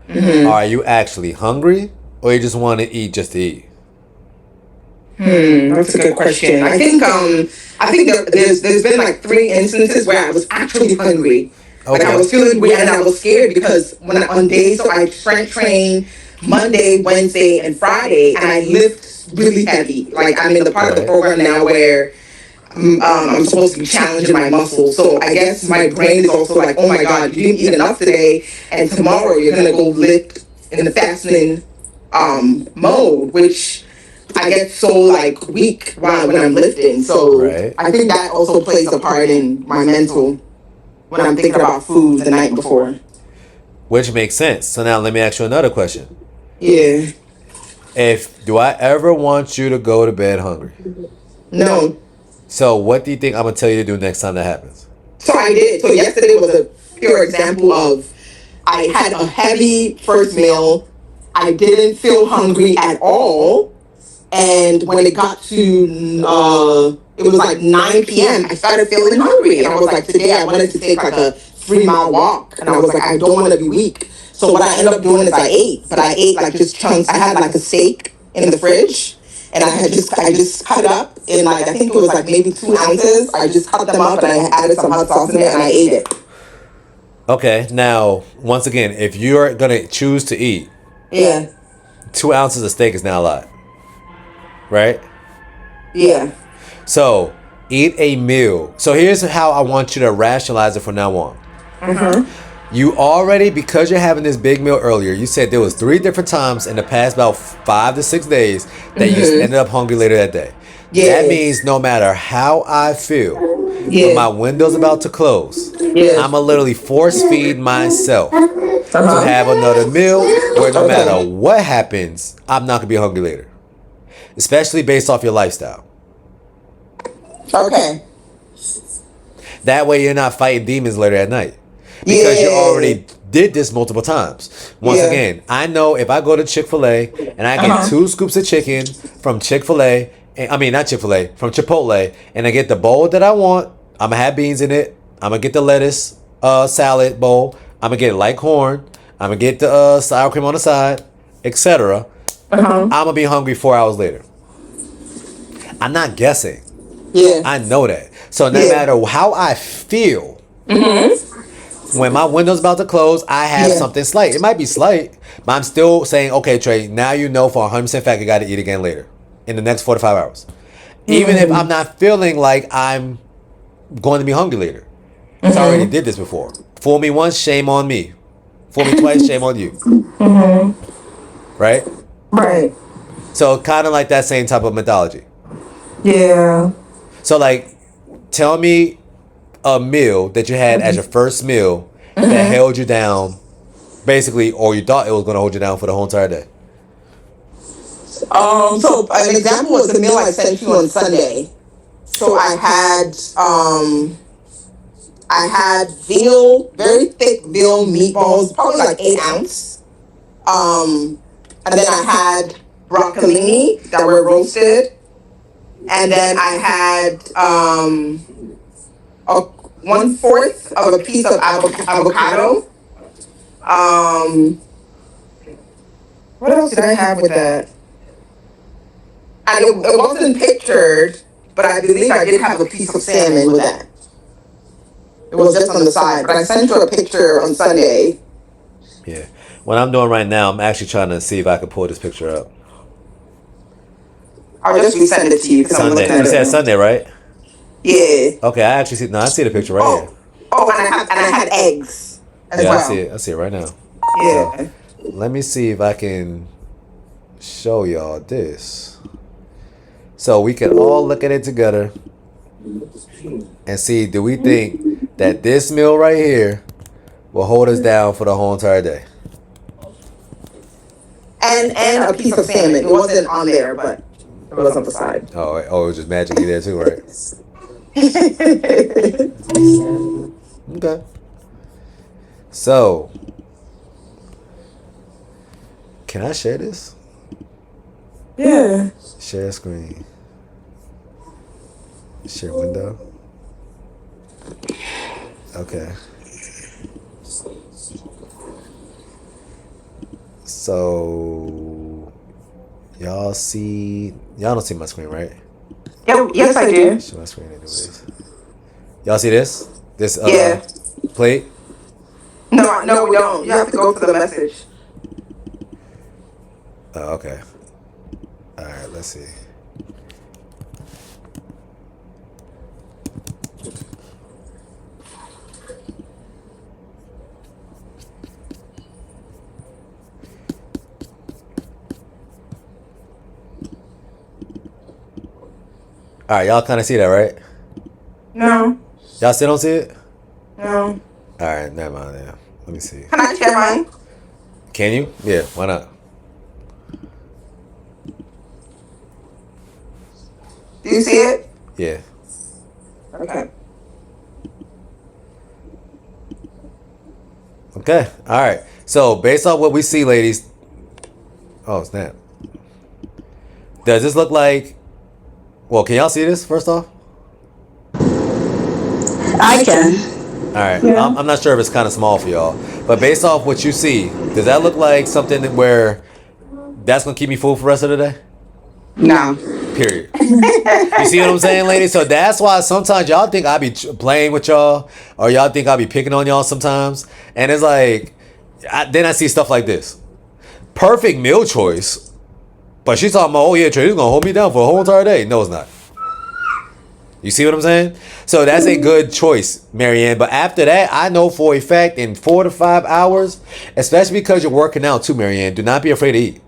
Mm-hmm. Are you actually hungry, or you just want to eat just to eat? That's a good question. I think there's been like 3 instances where I was actually hungry. Okay. Like I was feeling weird and I was scared because on days, so I strength train Monday, Wednesday, and Friday, and I lift really heavy. Like I'm in the part of the program now where I'm supposed to be challenging my muscles. So I guess my brain is also like, oh my God, you didn't eat enough today, and tomorrow you're gonna go lift in the fasting mode, which I get so like weak when I'm lifting. So I think that also plays a part in my mental when I'm thinking about food the night before. Which makes sense. So now let me ask you another question. Yeah. Do I ever want you to go to bed hungry? No. So what do you think I'm gonna tell you to do next time that happens? So I did. So yesterday was a pure example of I had a heavy first meal. I didn't feel hungry at all. And when it got to, it was like 9 p.m., I started feeling hungry. And I was like, today I wanted to take like a 3-mile walk. And I was like, I don't want to be weak. So what I ended up doing is I ate. But I ate like just chunks. I had like a steak in the fridge. And I just cut it up in like, I think it was like maybe 2 ounces. I just cut them up and I added some hot sauce in it and I ate it. Okay, now, once again, if you're going to choose to eat, 2 ounces of steak is not a lot. Right? Yeah. So, eat a meal. So, here's how I want you to rationalize it from now on. Mm-hmm. You already, because you're having this big meal earlier, you said there was 3 different times in the past about 5 to 6 days that you ended up hungry later that day. Yeah. That means no matter how I feel, when Yeah. my window's about to close, Yeah. I'ma literally force feed myself to Uh-huh. have another meal where no Okay. matter what happens, I'm not gonna be hungry later. Especially based off your lifestyle. Okay. That way you're not fighting demons later at night. Because you already did this multiple times. Once Yeah. again, I know if I go to Chick-fil-A and I get 2 scoops of chicken from Chick-fil-A, I mean not Chick-fil-A, from Chipotle, and I get the bowl that I want, I'm gonna have beans in it, I'm gonna get the lettuce salad bowl, I'm gonna get light corn, I'm gonna get the sour cream on the side, etc. I'm gonna be hungry 4 hours later. I'm not guessing. Yeah. I know that. So no matter how I feel, when my window's about to close, I have something slight. It might be slight, but I'm still saying, okay, Trey, now you know for 100% fact you got to eat again later in the next 4 to 5 hours. Even if I'm not feeling like I'm going to be hungry later. Because I already did this before. Fool me once, shame on me. Fool me twice, shame on you. Right? Right. So kind of like that same type of methodology. Yeah. So like, tell me a meal that you had as your first meal that held you down, basically, or you thought it was going to hold you down for the whole entire day. So an example was the meal I sent you on Sunday. So I had veal, very thick veal meatballs, probably like 8 ounce. And then I had broccolini that were roasted. And then I had 1/4 of a piece of avocado. What else did I have with that? And it wasn't pictured, but I believe I did have a piece of salmon with that. It was just on the side, but I sent you a picture on Sunday. Yeah. What I'm doing right now, I'm actually trying to see if I can pull this picture up. I'll just resend it to you. 'Cause I'm Sunday. looking You at said it. Sunday, right? Yeah. Okay, I actually see. No, I see the picture right here. Oh, and I had eggs as Yeah, well. I see it. I see it right now. Yeah. So, let me see if I can show y'all this. So we can all look at it together and see, do we think that this meal right here will hold us down for the whole entire day? And a piece of salmon. It wasn't on there, but it was on the side. Oh, it was just magically there too, right? Okay. So, can I share this? Yeah. Share screen. Share window. Okay. So, y'all don't see my screen, right? Yes, I do. Share my screen anyways. Y'all see this? This Yeah. plate? No, we don't. You have to go to the message. Oh, okay. All right, let's see. All right, y'all kind of see that, right? No. Y'all still don't see it? No. All right, never mind. Yeah. Let me see. Can I share mine? Can you? Yeah, why not? Do you see it? Yeah. Okay. Okay. All right. So based on what we see, ladies. Oh snap! Does this look like? Well, can y'all see this first off? I can. All right. Yeah. I'm not sure if it's kind of small for y'all, but based off what you see, does that look like something where that's gonna keep me full for the rest of the day? No. Period. You see what I'm saying, ladies? So that's why sometimes y'all think I be playing with y'all, or y'all think I be picking on y'all sometimes, and it's like, then I see stuff like this. Perfect meal choice, but she's talking about, oh yeah, Trey, it's gonna hold me down for a whole entire day. No, it's not. You see what I'm saying? So that's a good choice, Marianne. But after that, I know for a fact in 4 to 5 hours, especially because you're working out too, Marianne, do not be afraid to eat.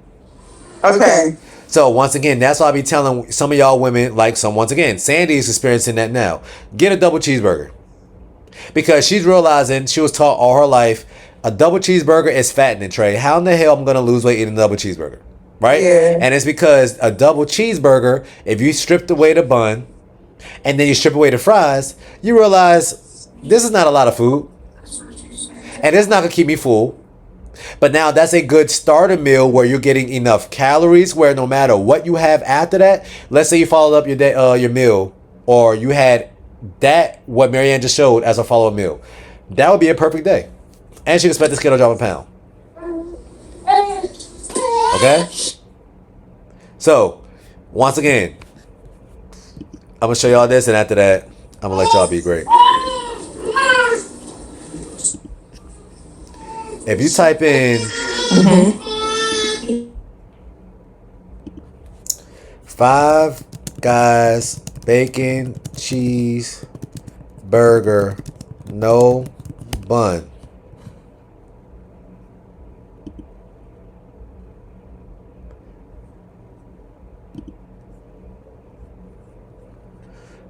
Okay. So once again, that's why I be telling some of y'all women, like once again, Sandy is experiencing that now. Get a double cheeseburger. Because she's realizing she was taught all her life, a double cheeseburger is fattening, Trey. How in the hell I'm gonna lose weight eating a double cheeseburger? Right? Yeah. And it's because a double cheeseburger, if you stripped away the bun, and then you strip away the fries, you realize this is not a lot of food. And it's not going to keep me full. But now that's a good starter meal where you're getting enough calories where no matter what you have after that, let's say you followed up your day, your meal, or you had that, what Marianne just showed as a follow-up meal. That would be a perfect day. And she can expect the scale to drop a pound. Okay? So, once again, I'm going to show y'all this, and after that, I'm going to let y'all be great. If you type in Five Guys bacon, cheese, burger, no bun.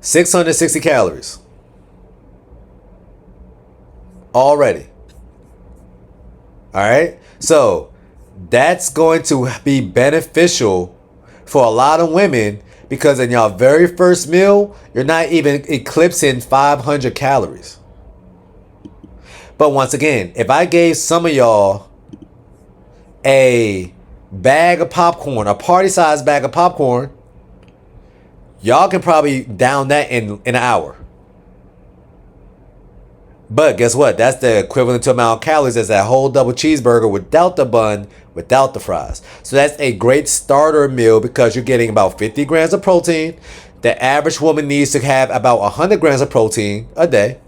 $660 calories. Already. Alright? So that's going to be beneficial for a lot of women because in your very first meal, you're not even eclipsing 500 calories. But once again, if I gave some of y'all a bag of popcorn, a party-sized bag of popcorn, y'all can probably down that in an hour. But guess what? That's the equivalent to amount of calories as that whole double cheeseburger without the bun, without the fries. So that's a great starter meal because you're getting about 50 grams of protein. The average woman needs to have about 100 grams of protein a day.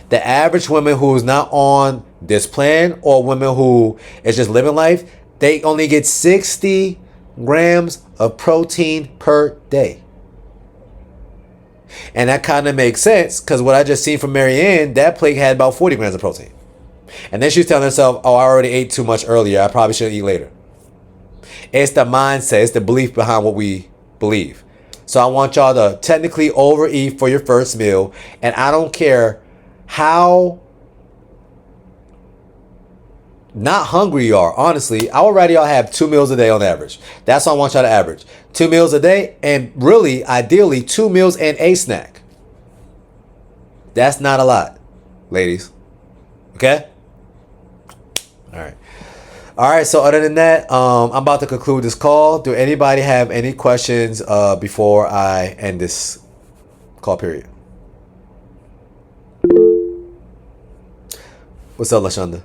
The average woman who's not on this plan or women who is just living life, they only get 60 grams of protein per day. And that kind of makes sense because what I just seen from Marianne, that plate had about 40 grams of protein. And then she's telling herself, oh, I already ate too much earlier. I probably should eat later. It's the mindset. It's the belief behind what we believe. So I want y'all to technically overeat for your first meal. And I don't care how not hungry you are. Honestly, I would rather y'all have 2 meals a day on average. That's what I want y'all to average. 2 meals a day and really, ideally, 2 meals and a snack. That's not a lot, ladies. Okay? All right, so other than that, I'm about to conclude this call. Do anybody have any questions before I end this call period? What's up, LaShonda?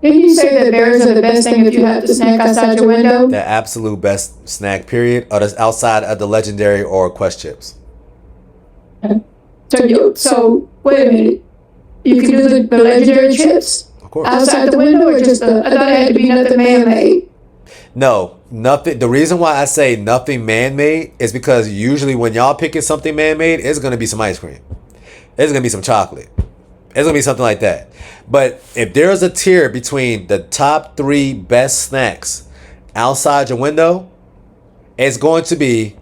Didn't you say that berries are the best thing if you have to snack outside your window? The absolute best snack, period, or that's outside of the legendary or Quest chips. So wait a minute. You can do the legendary chips Of course. outside the window, or just I thought it had to be nothing man-made. No, nothing. The reason why I say nothing man-made is because usually when y'all picking something man-made, it's gonna be some ice cream. It's gonna be some chocolate. It's gonna be something like that. But if there's a tier between the top 3 best snacks outside your window, it's going to be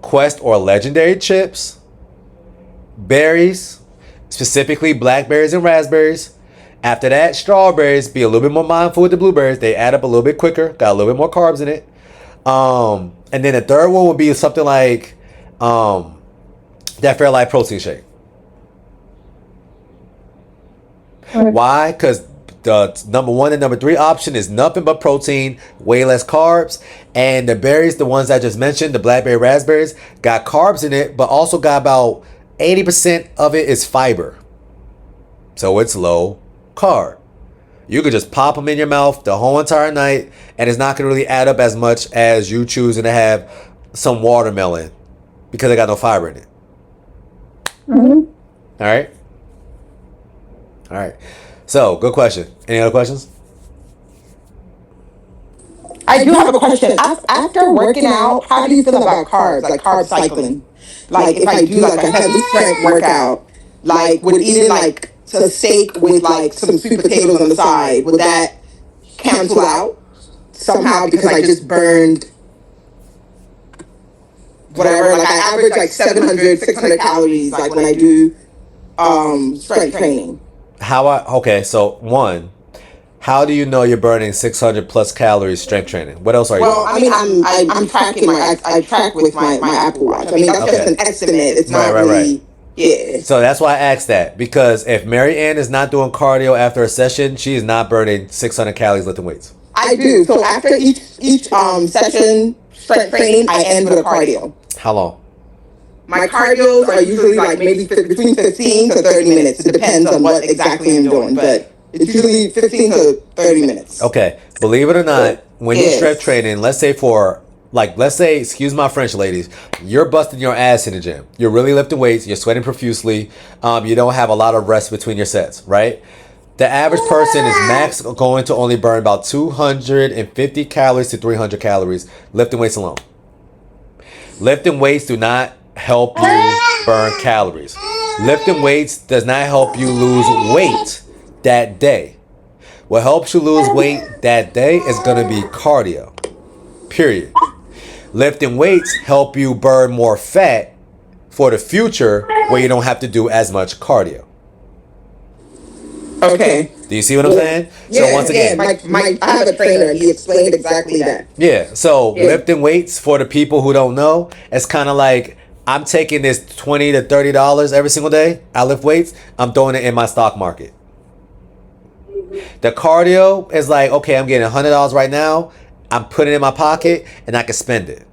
Quest or legendary chips, berries, specifically blackberries and raspberries. After that, strawberries. Be a little bit more mindful with the blueberries. They add up a little bit quicker. Got a little bit more carbs in it. And then the third one would be something like that Fairlife protein shake. Why? Because the number 1 and number 3 option is nothing but protein, way less carbs. And the berries, the ones I just mentioned, the blackberry raspberries, got carbs in it, but also got about 80% of it is fiber. So it's low carb. You could just pop them in your mouth the whole entire night, and it's not going to really add up as much as you choosing to have some watermelon because it got no fiber in it. All right. All right. So, good question. Any other questions? I do have a question. After working out, how do you feel about carbs, like carb cycling? Like if I do like a heavy strength workout, like with eating like a steak with like some sweet potatoes on the side, would that cancel out somehow because I just burned whatever? Like I average like 700, 600 calories like when I do strength training. Okay, so one, how do you know you're burning 600 plus calories strength training? What else are you Well, doing? I mean, I'm tracking I track with my Apple Watch. I mean, that's just an estimate. It's not Right. really. Yeah. So that's why I asked that, because if Mary Ann is not doing cardio after a session, she is not burning 600 calories lifting weights. I do. So after each session strength training, I end with a cardio. How long? My cardios are usually like maybe between 15 to 30 minutes. It depends on what exactly I'm doing, but it's usually 15 to 30 minutes. Okay, believe it or not, when you're strength training, let's say, excuse my French, ladies, you're busting your ass in the gym. You're really lifting weights. You're sweating profusely. You don't have a lot of rest between your sets, right? The average person is max going to only burn about 250 calories to 300 calories lifting weights alone. Lifting weights do not help you burn calories. Lifting weights does not help you lose weight that day. What helps you lose weight that day is going to be cardio. Period. Lifting weights help you burn more fat for the future where you don't have to do as much cardio. Okay. Do you see what I'm saying? Yeah, So once again, I have a trainer. He explained exactly that. yeah. So lifting weights, for the people who don't know, it's kind of like I'm taking this $20 to $30 every single day. I lift weights. I'm throwing it in my stock market. The cardio is like, okay, I'm getting $100 right now. I'm putting it in my pocket and I can spend it.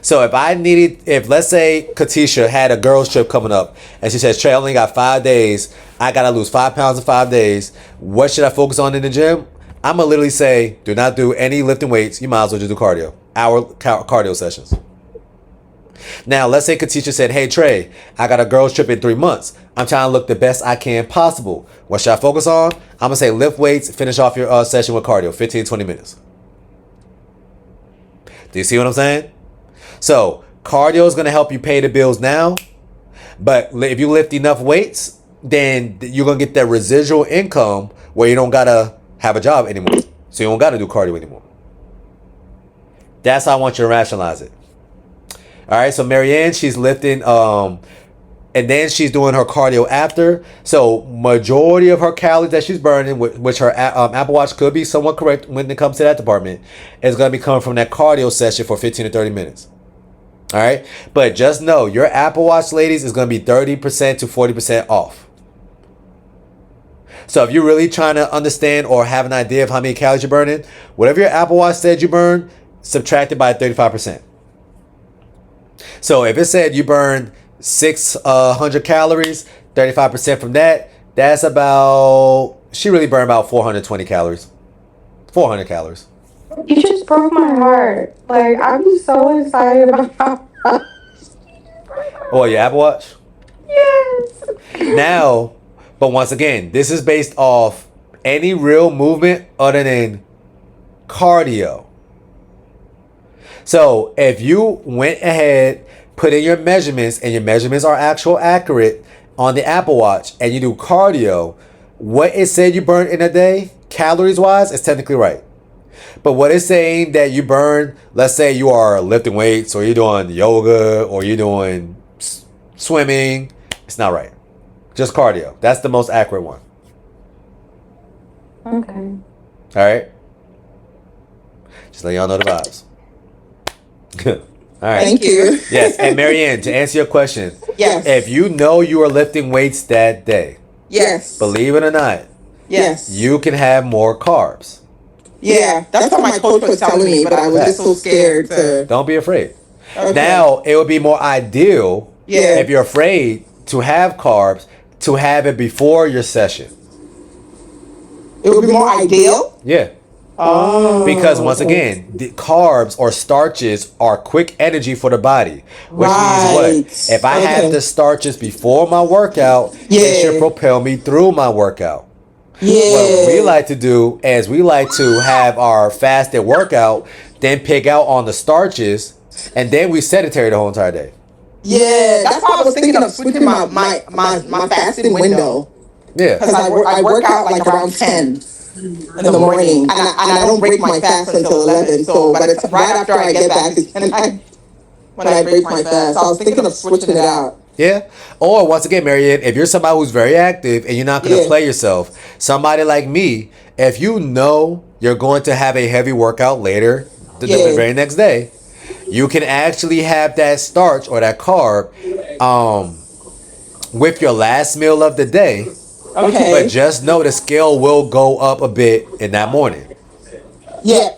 So if let's say Katisha had a girls trip coming up and she says, Trey, I only got 5 days. I got to lose 5 pounds in 5 days. What should I focus on in the gym? I'm going to literally say, do not do any lifting weights. You might as well just do cardio. Cardio sessions. Now, let's say Katisha said, hey, Trey, I got a girls trip in 3 months. I'm trying to look the best I can possible. What should I focus on? I'm going to say lift weights, finish off your session with cardio, 15, 20 minutes. Do you see what I'm saying? So cardio is going to help you pay the bills now. But if you lift enough weights, then you're going to get that residual income where you don't got to have a job anymore. So you don't got to do cardio anymore. That's how I want you to rationalize it. All right, so Marianne, she's lifting, and then she's doing her cardio after. So majority of her calories that she's burning, which her Apple Watch could be somewhat correct when it comes to that department, is going to be coming from that cardio session for 15 to 30 minutes. All right, but just know your Apple Watch, ladies, is going to be 30% to 40% off. So if you're really trying to understand or have an idea of how many calories you're burning, whatever your Apple Watch said you burn, subtract it by 35%. So if it said you burn 600 calories, 35% from that, that's about, she really burned about 420 calories. 400 calories. You just broke my heart. Like, I'm so excited about Oh, your Apple Watch? Yes. Now, but once again, this is based off any real movement other than cardio. So if you went ahead, put in your measurements, and your measurements are accurate on the Apple Watch, and you do cardio, what it said you burn in a day, calories wise, is technically right. But what it's saying that you burn, let's say you are lifting weights, or you're doing yoga, or you're doing swimming, it's not right. Just cardio. That's the most accurate one. Okay. All right? Just let y'all know the vibes. Good. All right. Thank you. Yes, and Marianne, to answer your question, Yes. if you know you are lifting weights that day, Yes. believe it or not, Yes. you can have more carbs. Yeah, that's what my coach was telling me, but I was just so scared to. Don't be afraid. Okay. Now, it would be more ideal, Yeah. if you're afraid to have carbs, to have it before your session. It would be more ideal. Yeah. Oh. Because once again, the carbs or starches are quick energy for the body. Which means what? If I have the starches before my workout, it should propel me through my workout. Yeah. What we like to do is we like to have our fasted workout, then pick out on the starches, and then we sedentary the whole entire day. Yeah, that's why I was thinking of switching my fasting window. Yeah. Because I work out like around 10 in the morning, and I don't break my fast until 11. So right after I get back is when I break my fast. I was thinking of switching it out. Yeah. Or once again, Marianne, if you're somebody who's very active and you're not going to Yeah. play yourself, somebody like me, if you know you're going to have a heavy workout later the Yeah. very next day, you can actually have that starch or that carb with your last meal of the day. Okay. But just know the scale will go up a bit in that morning. Yeah.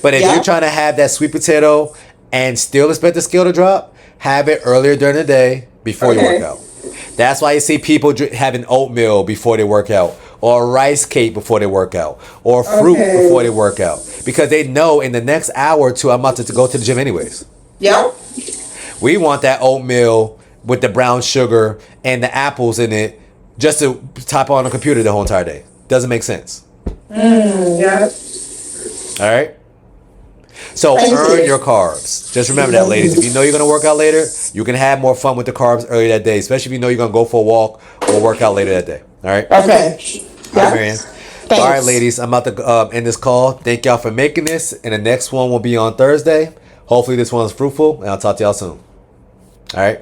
But if Yeah. you're trying to have that sweet potato and still expect the scale to drop, have it earlier during the day before you work Okay. out. That's why you see people having oatmeal before they work out, or a rice cake before they work out, or fruit Okay. before they work out, because they know in the next hour or two I'm about to go to the gym anyways. Yep. We want that oatmeal with the brown sugar and the apples in it just to type on the computer the whole entire day. Doesn't make sense. Yep. All right? So Thank earn you. your carbs. Just remember that, ladies. If you know you're going to work out later, you can have more fun with the carbs earlier that day, especially if you know you're going to go for a walk or work out later that day. All right? Okay. All right, Marianne. Thanks. All right, ladies. I'm about to end this call. Thank y'all for making this. And the next one will be on Thursday. Hopefully this one's fruitful. And I'll talk to y'all soon. All right?